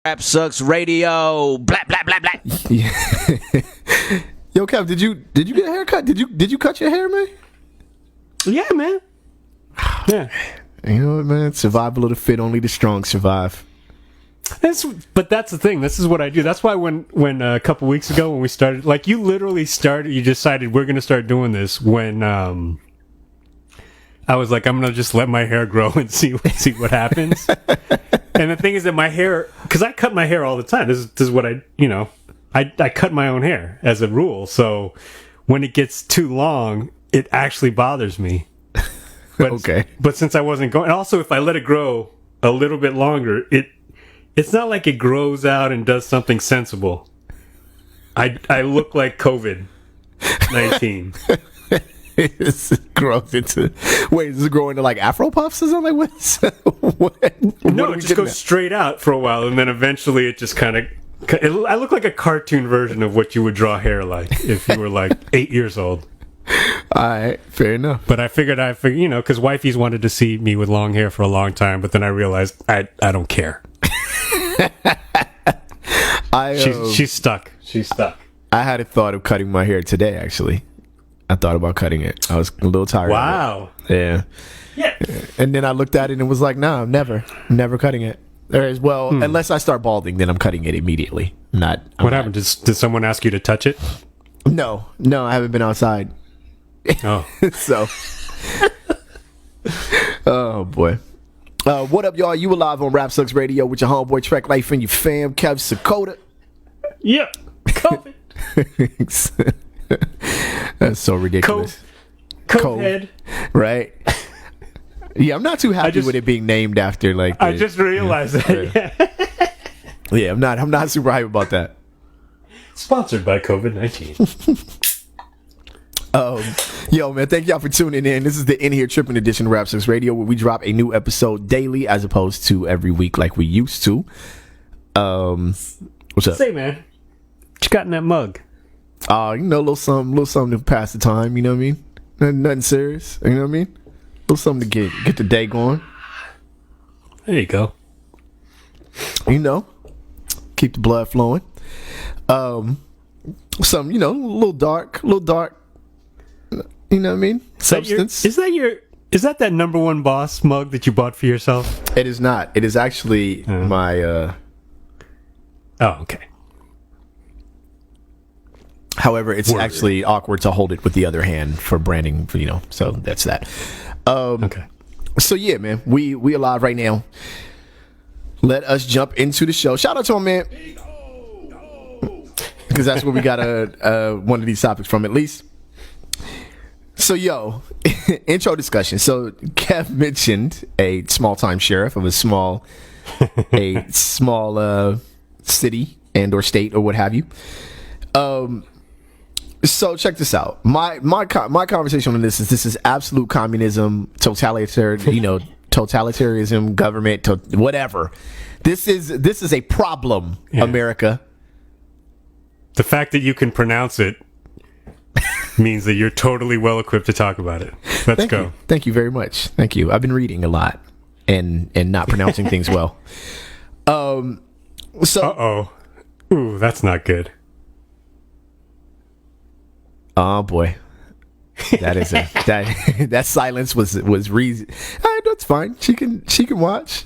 Rap Sucks Radio. Blah blah blah blah. Yeah. Yo, Kev, did you get a haircut? Did you cut your hair, man? Yeah, man. Yeah. You know what, man? Survival of the fit. Only the strong survive. But that's the thing. This is what I do. That's why when a couple weeks ago when we started, like you decided we're going to start doing this when I was like, I'm going to just let my hair grow and see what happens. And the thing is that my hair, because I cut my hair all the time. This is what I cut my own hair as a rule. So when it gets too long, it actually bothers me. But, okay. But since I wasn't going, and also if I let it grow a little bit longer, it's not like it grows out and does something sensible. I look like COVID-19. Is it grow into like Afro puffs or something? What No, it just goes straight out for a while, and then eventually it just kind of. I look like a cartoon version of what you would draw hair like if you were like 8 years old. All right, fair enough. But I figured, because wifeys wanted to see me with long hair for a long time, but then I realized I don't care. She's stuck. She's stuck. I had a thought of cutting my hair today, actually. I thought about cutting it. I was a little tired Wow. of it. Yeah. And then I looked at it and was like, nah, I'm never cutting it. Unless I start balding, then I'm cutting it immediately. What happened? Did someone ask you to touch it? No, I haven't been outside. Oh. So. Oh, boy. What up, y'all? You alive on Rap Sucks Radio with your homeboy Trek Life and your fam, Kev Sakota. Yep. COVID. That's so ridiculous. COVID. Right? Yeah, I'm not too happy with it being named after like. I just realized that. Yeah, I'm not super hype about that. Sponsored by COVID-19. Yo, man, thank y'all for tuning in. This is the In Here Trippin' edition of Rap Sucks Radio, where we drop a new episode daily as opposed to every week like we used to. What's up? Say, man, what you got in that mug? A little something to pass the time. You know what I mean? Nothing serious. You know what I mean? A little something to get the day going. There you go. Keep the blood flowing. Some, a little dark. You know what I mean? Substance. Is that number one boss mug that you bought for yourself? It is not. It is actually my. Oh, okay. However, it's actually awkward to hold it with the other hand for branding. So that's that. Okay. So yeah, man, we alive right now. Let us jump into the show. Shout out to him, man, because that's where we got one of these topics from, at least. So, intro discussion. So, Kev mentioned a small-time sheriff of a small city and or state or what have you. So check this out. My conversation on this is absolute communism, totalitarianism, government, whatever. This is a problem, America. The fact that you can pronounce it means that you're totally well equipped to talk about it. Let's go. Thank you very much. Thank you. I've been reading a lot and not pronouncing things well. Ooh, that's not good. Oh boy, that silence was reason. That's fine. She can watch.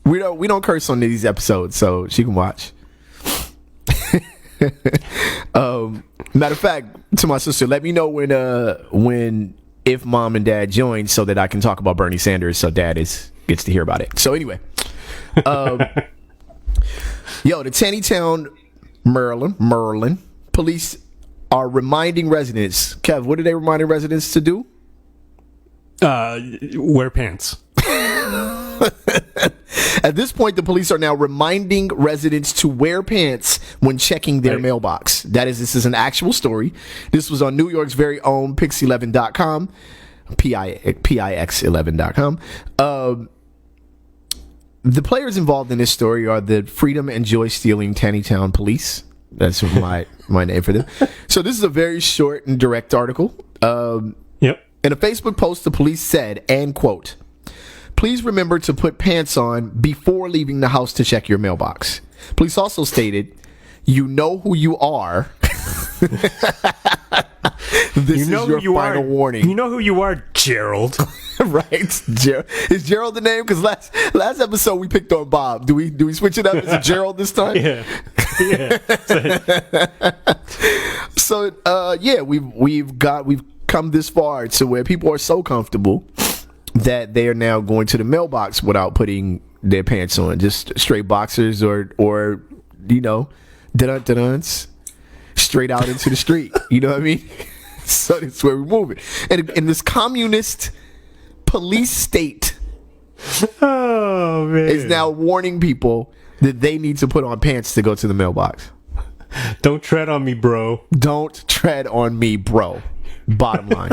We don't curse on these episodes, so she can watch. Matter of fact, to my sister, let me know if mom and dad join so that I can talk about Bernie Sanders, so dad gets to hear about it. So anyway, the Taneytown, Maryland police are reminding residents. Kev, what are they reminding residents to do? Wear pants. At this point, the police are now reminding residents to wear pants when checking their mailbox. This is an actual story. This was on New York's very own Pix11.com, Pix11.com. The players involved in this story are the Freedom and Joy Stealing Taneytown Police. That's my name for them. So this is a very short and direct article. Yep. In a Facebook post, the police said, and quote, "Please remember to put pants on before leaving the house to check your mailbox. Police also stated, "You know who you are." This is your final warning. You know who you are, Gerald. Right? Is Gerald the name? Because last episode we picked on Bob. Do we switch it up? Is it Gerald this time? Yeah. So we've come this far to where people are so comfortable that they are now going to the mailbox without putting their pants on, just straight boxers or dun-duns straight out into the street. You know what I mean? So that's where we're moving. And in this communist police state is now warning people that they need to put on pants to go to the mailbox. Don't tread on me, bro. Don't tread on me, bro. Bottom line.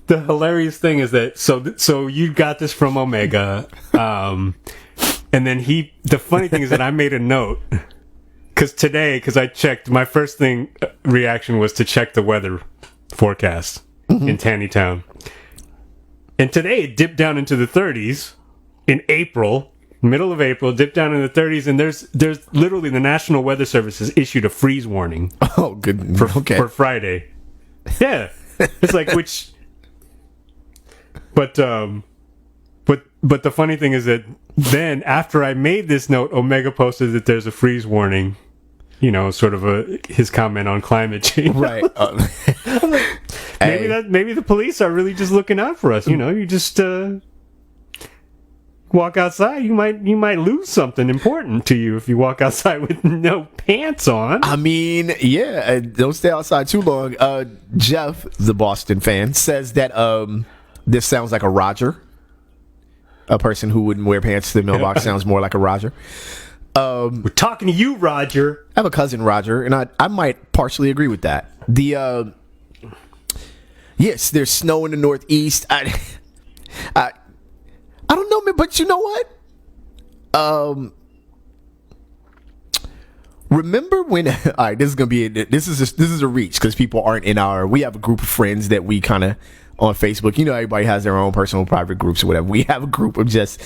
The hilarious thing is that so you got this from Omega, and then the funny thing is that I made a note because I checked. My first reaction was to check the weather forecast in Tannytown, and today it dipped down into the 30s in April. Middle of April, dipped down in the 30s, and there's literally the National Weather Service has issued a freeze warning. Oh, good. For Friday. Yeah, it's like but the funny thing is that then after I made this note, Omega posted that there's a freeze warning. Sort of his comment on climate change. Right. Maybe the police are really just looking out for us. You just. Walk outside, you might lose something important to you if you walk outside with no pants on. I mean, yeah, don't stay outside too long. Jeff, the Boston fan, says that this sounds like a Roger. A person who wouldn't wear pants to the mailbox sounds more like a Roger. We're talking to you, Roger. I have a cousin, Roger, and I might partially agree with that. Yes, there's snow in the Northeast. I don't know, man, but you know what? Remember when? All right, this is a reach because people aren't in our. We have a group of friends that we kind of on Facebook. Everybody has their own personal private groups or whatever. We have a group of just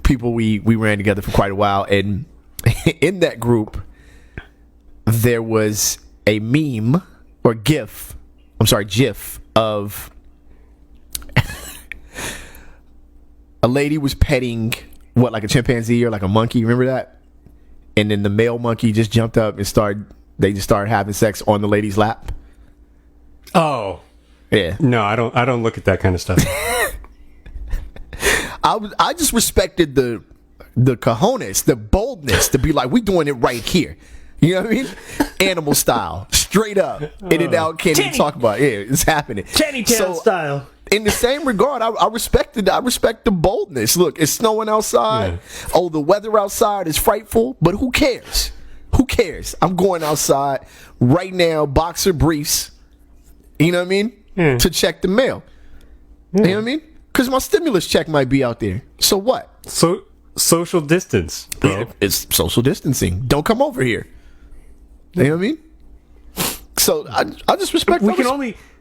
people we ran together for quite a while, and in that group there was a meme or GIF. I'm sorry, GIF of. A lady was petting like a chimpanzee or like a monkey. Remember that? And then the male monkey just jumped up and started having sex on the lady's lap. Oh, yeah. No, I don't look at that kind of stuff. I just respected the cojones, the boldness to be like, we doing it right here. You know what I mean? Animal style, straight up. And then now can't even talk about it. Yeah, it's happening. Tannytown style. In the same regard, I respect the boldness. Look, it's snowing outside. Yeah. Oh, the weather outside is frightful, but who cares? Who cares? I'm going outside right now, boxer briefs. You know what I mean? Yeah. To check the mail. Yeah. You know what I mean? Because my stimulus check might be out there. So what? So social distance, bro. Yeah, it's social distancing. Don't come over here. You know what I mean? So I just respect.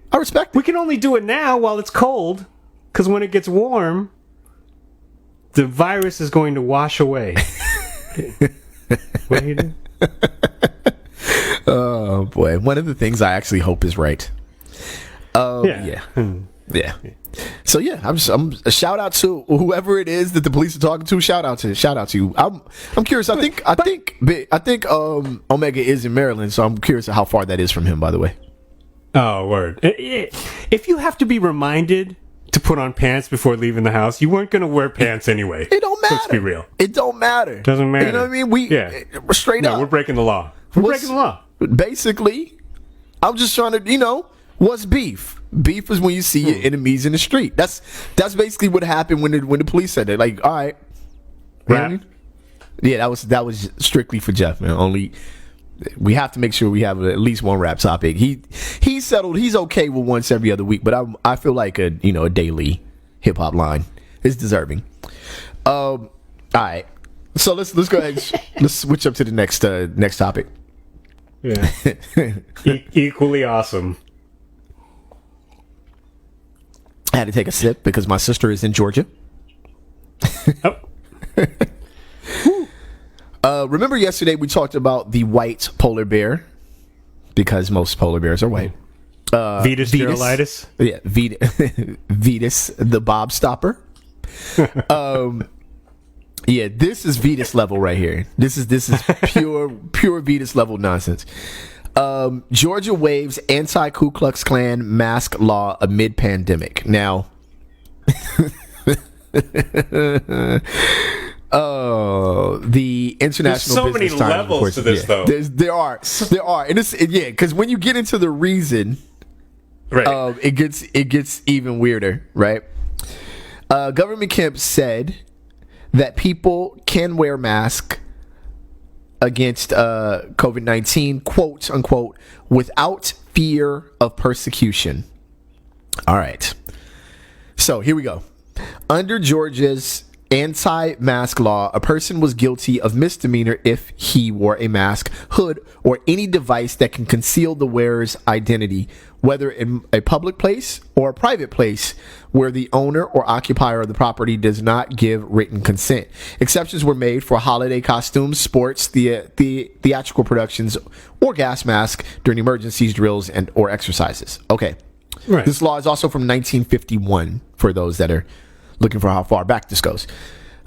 I respect it. We can only do it now while it's cold, because when it gets warm, the virus is going to wash away. What do you do? Oh boy! One of the things I actually hope is right. Yeah. So yeah, I'm a shout out to whoever it is that the police are talking to. Shout out to you. I'm curious. I think Omega is in Maryland, so I'm curious how far that is from him. By the way. Oh, word. If you have to be reminded to put on pants before leaving the house, you weren't going to wear pants anyway. It don't matter. Let's be real. It don't matter. Doesn't matter. You know what I mean? We're straight up. No, we're breaking the law. Breaking the law. Basically, I'm just trying to, what's beef? Beef is when you see your enemies in the street. That's basically what happened when the police said it. Like, all right. You know what I mean? Yeah, that was strictly for Jeff, man. Only... We have to make sure we have at least one rap topic. He's settled. He's okay with once every other week, but I feel like a daily hip hop line is deserving. All right, so let's go ahead. Let's switch up to the next topic. Yeah, equally awesome. I had to take a sip because my sister is in Georgia. Oh. Remember yesterday we talked about the white polar bear, because most polar bears are white. Vitus Gerolitis? Yeah, Vitus, the Bob Stopper. Yeah, this is Vitus level right here. This is pure Vitus level nonsense. Georgia waives anti-Ku Klux Klan mask law amid pandemic. Now, the international. There's so many Business Times levels reports, to this, though. There are, and because when you get into the reason, Right. it gets even weirder, right? Government Kemp said that people can wear masks against COVID-19, quote unquote, without fear of persecution. All right. So here we go. Under Georgia's anti-mask law, a person was guilty of misdemeanor if he wore a mask, hood, or any device that can conceal the wearer's identity, whether in a public place or a private place where the owner or occupier of the property does not give written consent. Exceptions were made for holiday costumes, sports, theatrical productions, or gas masks during emergencies, drills, and or exercises. Okay. Right. This law is also from 1951 for those that are looking for how far back this goes.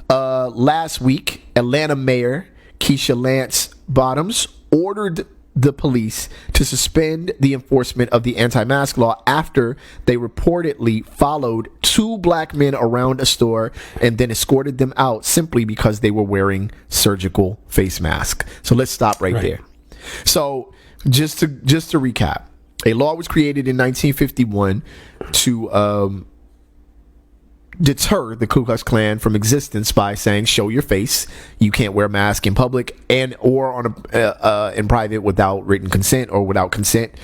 Last week, Atlanta Mayor Keisha Lance Bottoms ordered the police to suspend the enforcement of the anti-mask law after they reportedly followed two black men around a store and then escorted them out simply because they were wearing surgical face masks. So let's stop right there. So just to recap, a law was created in 1951 to deter the Ku Klux Klan from existence by saying, show your face. You can't wear a mask in public and or on in private without written consent or without consent.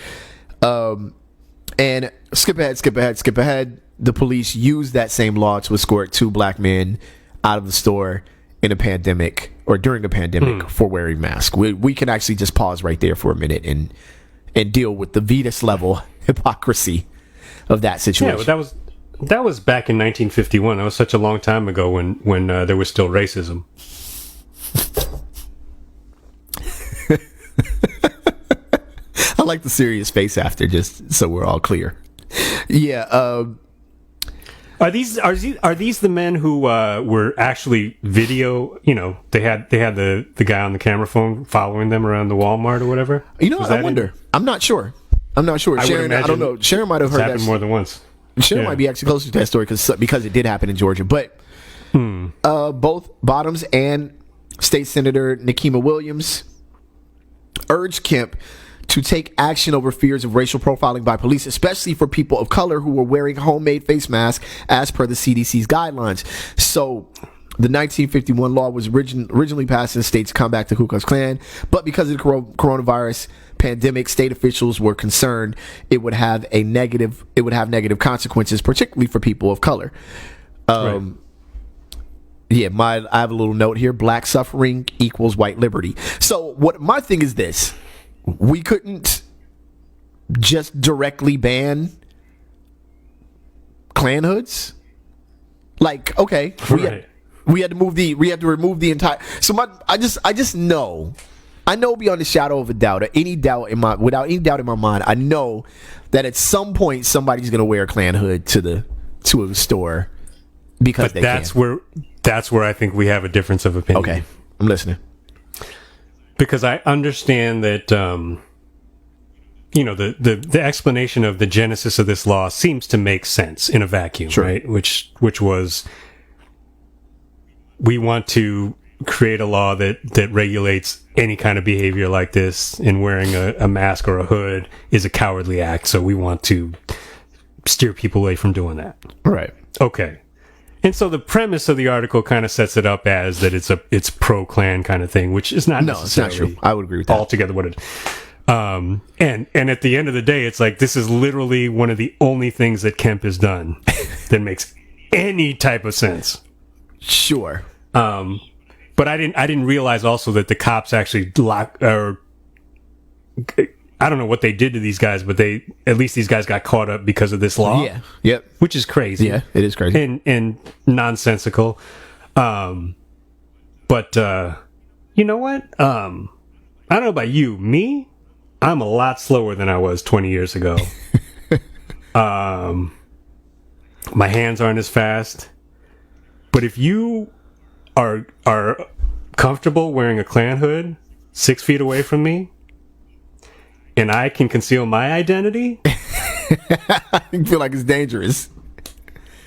And skip ahead. The police used that same law to escort two black men out of the store in a pandemic or during a pandemic for wearing masks. We can actually just pause right there for a minute and deal with the Vitus level hypocrisy of that situation. Yeah, but that was back in 1951. That was such a long time ago when there was still racism. I like the serious face after, just so we're all clear. Yeah. Are these the men who were actually video? You know, they had the guy on the camera phone following them around the Walmart or whatever. You know, I wonder. I'm not sure. Sharon, I don't know. Sharon might have heard happened that more than once. Sharon might be actually closer to that story because it did happen in Georgia. But both Bottoms and State Senator Nikema Williams urged Kemp to take action over fears of racial profiling by police, especially for people of color who were wearing homemade face masks as per the CDC's guidelines. So the 1951 law was originally passed in states to combat the Ku Klux Klan, but because of the coronavirus pandemic, state officials were concerned it would have negative consequences, particularly for people of color. Yeah, I have a little note here: black suffering equals white liberty. So what my thing is this: we couldn't just directly ban Klan hoods. Like, okay, we had to remove the entire. So I just know. I know beyond a shadow of a doubt, or without any doubt in my mind, I know that at some point somebody's gonna wear a Klan hood to a store because that's where I think we have a difference of opinion. Okay, I'm listening. Because I understand that the explanation of the genesis of this law seems to make sense in a vacuum, sure. Right? Which was, we want to create a law that regulates any kind of behavior like this, and wearing a mask or a hood is a cowardly act, so we want to steer people away from doing that. Right. Okay. And so the premise of the article kind of sets it up as that it's pro-Klan kind of thing, which is not necessarily, it's not true. I would agree with that. Altogether what it and at the end of the day, it's like, this is literally one of the only things that Kemp has done that makes any type of sense. Sure. But I didn't realize also that the cops actually I don't know what they did to these guys, but at least these guys got caught up because of this law. Yeah. Yep. Which is crazy. Yeah, it is crazy. And nonsensical. But you know what? I don't know about you. Me, I'm a lot slower than I was 20 years ago. My hands aren't as fast. But if you are comfortable wearing a Klan hood 6 feet away from me, and I can conceal my identity, You feel like it's dangerous.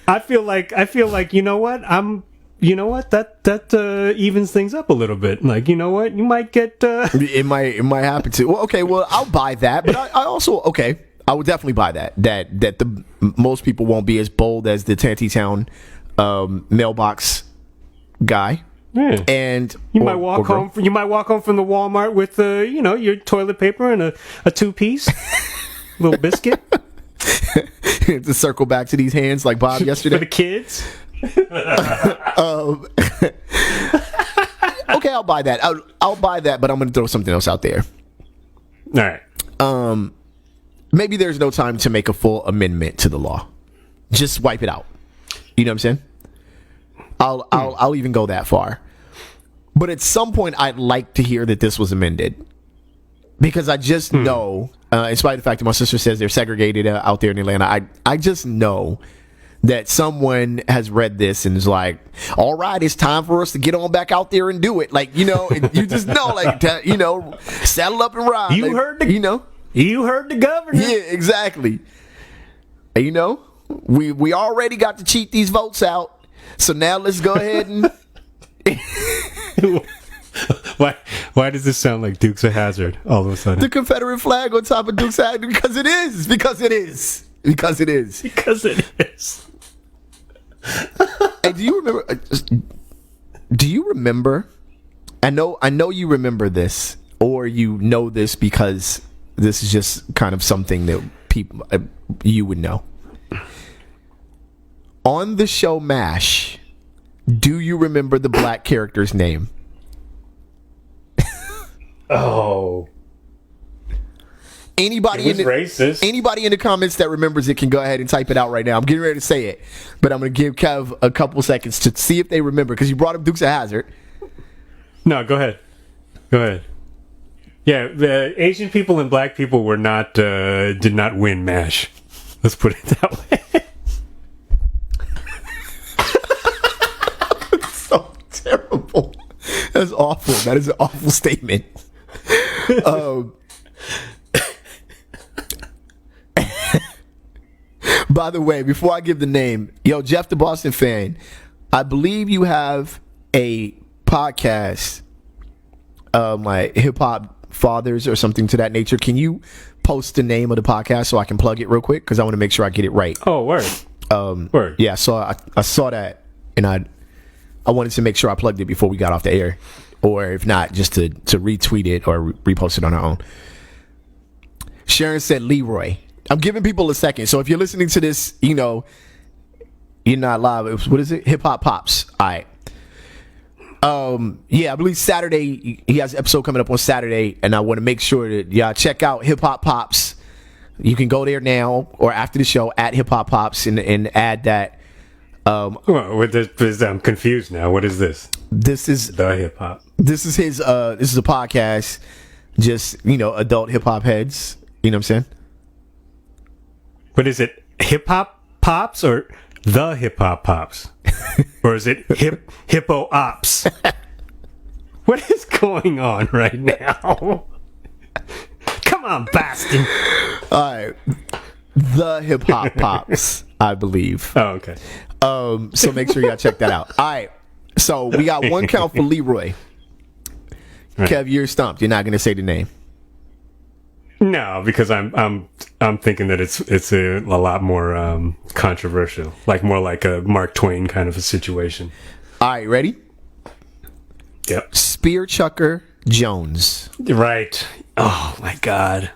I feel like you know what? That evens things up a little bit. Like, you know what? You might get It might happen to. Well, okay. Well, I'll buy that, but I also I would definitely buy that. That the most people won't be as bold as the Tantytown mailbox guy. Yeah. And You might walk home from the Walmart with your toilet paper and a 2-piece little biscuit to circle back to these hands like Bob yesterday for the kids. Okay, I'll buy that. I'll buy that, but I'm going to throw something else out there. All right. Maybe there's no time to make a full amendment to the law. Just wipe it out. You know what I'm saying? I'll even go that far. But at some point, I'd like to hear that this was amended, because I just know, in spite of the fact that my sister says they're segregated out there in Atlanta, I just know that someone has read this and is like, all right, it's time for us to get on back out there and do it. Like, you just know, like, saddle up and ride. You heard the governor. Yeah, exactly. And, we already got to cheat these votes out. So now let's go ahead and... Why does this sound like Dukes of Hazzard all of a sudden? The Confederate flag on top of Dukes of Hazzard, because it is. Because it is. Because it is. Because it is. Hey, do you remember? I know you remember this, or you know this because this is just kind of something that people you would know. On the show MASH, do you remember the black character's name? Oh. Anybody in the comments that remembers it can go ahead and type it out right now. I'm getting ready to say it, but I'm going to give Kev a couple seconds to see if they remember, because you brought up Dukes of Hazzard. No, go ahead. Yeah, the Asian people and black people were not did not win MASH. Let's put it that way. So terrible. That's awful. That is an awful statement. By the way, before I give the name, Jeff the Boston fan, I believe you have a podcast, like Hip Hop Fathers or something to that nature. Can you post the name of the podcast so I can plug it real quick? Because I want to make sure I get it right. Oh, word. Word. Yeah, so I saw that, and I wanted to make sure I plugged it before we got off the air, or if not, just to retweet it or repost it on our own. Sharon said Leroy. I'm giving people a second, so if you're listening to this, you're not live. What is it? Hip Hop Pops. All right. Yeah, I believe Saturday, he has an episode coming up on Saturday, and I want to make sure that y'all check out Hip Hop Pops. You can go there now or after the show at Hip Hop Pops and add that. I'm confused now. What is this? This is the hip hop. This is his. This is a podcast. Just adult hip hop heads. You know what I'm saying? But is it Hip Hop Pops or the Hip Hop Pops, or is it Hippo Ops? What is going on right now? Come on, Bastin. All right, the Hip Hop Pops, I believe. Oh, okay. So make sure y'all check that out. All right. So we got one count for Leroy. Right. Kev, you're stumped. You're not going to say the name. No, because I'm thinking that it's a lot more controversial, more like a Mark Twain kind of a situation. All right, ready? Yep. Spear Chucker Jones. Right. Oh my God.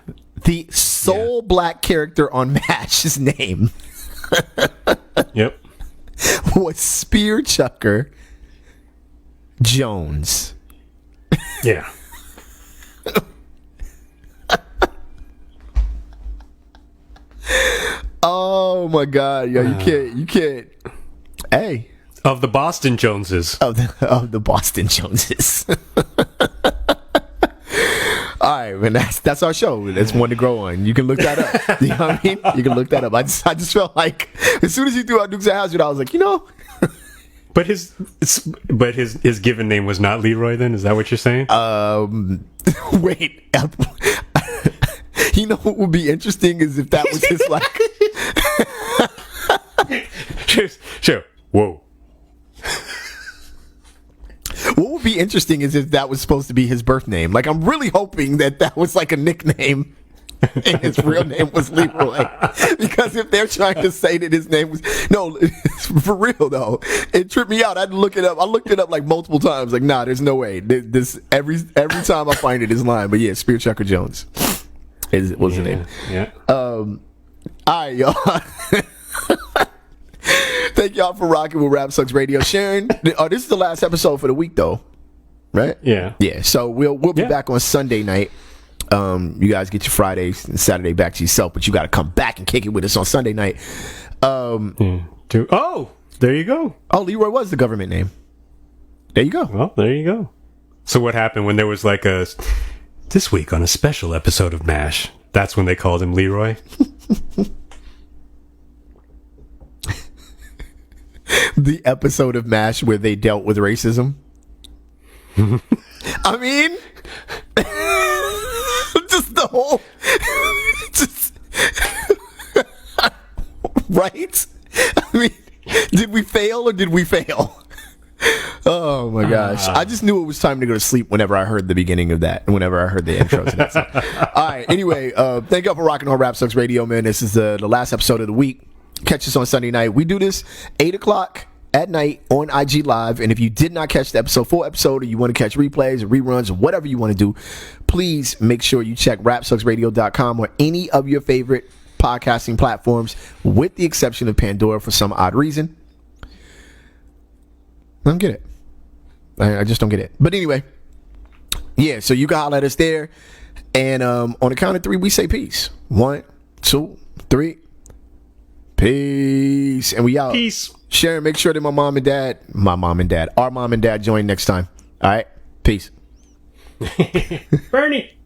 The sole black character on MASH's name. Yep. Was Spear Chucker Jones. Yeah. Oh my God, yo, you can't. Hey, Of the Boston Joneses. Of the Boston Joneses. All right, man, that's our show. That's one to grow on. You can look that up. You know what I mean? You can look that up. I just felt like as soon as you threw out Dukes of Hazzard, I was like, But his given name was not Leroy. Then is that what you're saying? Wait. You know what would be interesting is if that was his Sure. Whoa. What would be interesting is if that was supposed to be his birth name. Like, I'm really hoping that was like a nickname and his real name was Leroy. Because if they're trying to say that his name was... No, for real, though. It tripped me out. I had to look it up. I looked it up like multiple times. Like, nah, there's no way. This every time I find it is lying. But yeah, Spear Chucker Jones was the name. Yeah. All right, y'all. Thank y'all for rocking with Rap Sucks Radio. Sharon, this is the last episode for the week, though, right? Yeah. Yeah. So we'll be back on Sunday night. You guys get your Fridays and Saturday back to yourself, but you got to come back and kick it with us on Sunday night. Oh, there you go. Oh, Leroy was the government name. There you go. Well, there you go. So what happened when there was like this week on a special episode of MASH? That's when they called him Leroy. The episode of MASH where they dealt with racism. I mean, just the whole, right? I mean, did we fail or did we fail? Oh my gosh. I just knew it was time to go to sleep whenever I heard the beginning of that and whenever I heard the intro to that song. All right. Anyway, thank y'all for rocking on Rap Sucks Radio, man. This is the last episode of the week. Catch us on Sunday night. We do this 8 o'clock at night on IG Live. And if you did not catch the full episode, or you want to catch replays or reruns or whatever you want to do, please make sure you check rapsucksradio.com or any of your favorite podcasting platforms, with the exception of Pandora for some odd reason. I don't get it. I just don't get it. But anyway, yeah, so you can holler at us there. And on the count of 3, we say peace. 1, 2, 3. Peace. And we out. Peace. Sharon, make sure that our mom and dad join next time. All right. Peace. Bernie.